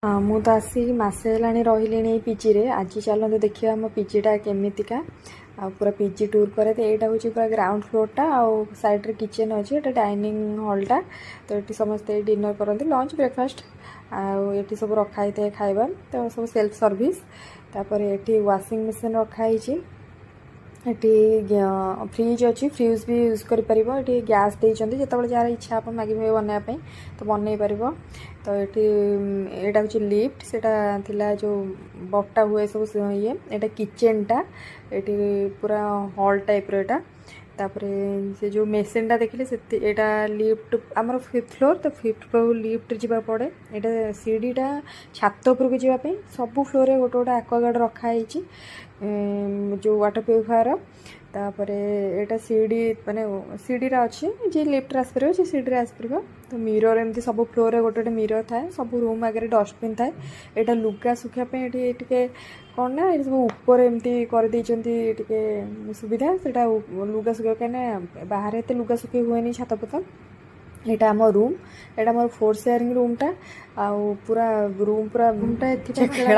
ମୁଁ ତ ଆସିକି ମାସେ ହେଲାଣି ରହିଲିଣି ଏଇ ପିଜିରେ। ଆଜି ଚାଲନ୍ତୁ ଦେଖିବା ଆମ ପିଜିଟା କେମିତିକା। ଆଉ ପୁରା ପିଜି ଟୁର୍ ପରେ ତ ଏଇଟା ହେଉଛି ପୁରା ଗ୍ରାଉଣ୍ଡ ଫ୍ଲୋର୍ଟା, ଆଉ ସାଇଡ଼୍ରେ କିଚେନ୍ ଅଛି, ଏଇଟା ଡାଇନିଂ ହଲ୍ଟା। ତ ଏଠି ସମସ୍ତେ ଡିନର୍ କରନ୍ତି, ଲଞ୍ଚ ବ୍ରେକଫାଷ୍ଟ। ଆଉ ଏଠି ସବୁ ରଖା ହେଇଥାଏ ଖାଇବା, ତ ସବୁ ସେଲ୍ଫ ସର୍ଭିସ୍। ତାପରେ ଏଠି ୱାସିଂ ମେସିନ୍ ରଖା ହେଇଛି। ଏଠି ଫ୍ରିଜ୍ ଅଛି, ଫ୍ରିଜ୍ ବି ୟୁଜ୍ କରିପାରିବ। ଏଠି ଗ୍ୟାସ୍ ଦେଇଛନ୍ତି, ଯେତେବେଳେ ଯାହାର ଇଚ୍ଛା ଆପଣ ମାଗିବେ ବନେଇବା ପାଇଁ ତ ବନେଇ ପାରିବ। ତ ଏଠି ଏଇଟା ହେଉଛି ଲିଫ୍ଟ, ସେଇଟା ଥିଲା ଯେଉଁ ବଟା ହୁଏ ସବୁ ଇଏ। ଏଇଟା କିଚେନ୍ଟା, ଏଠି ପୁରା ହଲ୍ ଟାଇପ୍ର ଏଇଟା। ତାପରେ ସେ ଯେଉଁ ମେସିନ୍ଟା ଦେଖିଲେ ଏଇଟା ଲିଫ୍ଟ ଆମର 5th ଫ୍ଲୋର୍, ତ 5th ଫ୍ଲୋର୍ ଲିଫ୍ଟ ଯିବାକୁ ପଡ଼େ। ଏଇଟା ସିଡ଼ିଟା ଛାତ ଉପରକୁ ଯିବା ପାଇଁ। ସବୁ ଫ୍ଲୋର୍ରେ ଗୋଟେ ଗୋଟେ ଆକ୍ୱାଗାର୍ଡ଼ ରଖା ହେଇଛି, ଯେଉଁ ୱାଟର ପ୍ୟୁରିଫାୟର। ତାପରେ ଏଇଟା ସିଡ଼ି ମାନେ ସିଡ଼ିଟା ଅଛି, ଯିଏ ଲିଫ୍ଟରେ ଆସିପାରିବ ସେ ସିଡ଼ିରେ ଆସିପାରିବ। ତ ମିରର ଏମିତି ସବୁ ଫ୍ଲୋର୍ରେ ଗୋଟେ ଗୋଟେ ମିରର ଥାଏ। ସବୁ ରୁମ୍ ଆଗରେ ଡଷ୍ଟବିନ୍ ଥାଏ। ଏଇଟା ଲୁଗା ଶୁଖିବା ପାଇଁ ଏଠି ଟିକେ କ'ଣ ନା ଏଠି ସବୁ ଉପରେ ଏମିତି କରିଦେଇଛନ୍ତି ଟିକେ ସୁବିଧା। ସେଇଟା ଲୁଗା ଶୁଖିବା, କାହିଁକିନା ବାହାରେ ଏତେ ଲୁଗା ଶୁଖେଇ ହୁଏନି ଛାତ ପତ। ଏଇଟା ଆମ ରୁମ୍, ଏଇଟା ଆମର 4 ସେୟାରିଂ ରୁମ୍ଟା। ଆଉ ପୁରା ରୁମ୍ଟା ଏଥିପାଇଁ ଖେଳା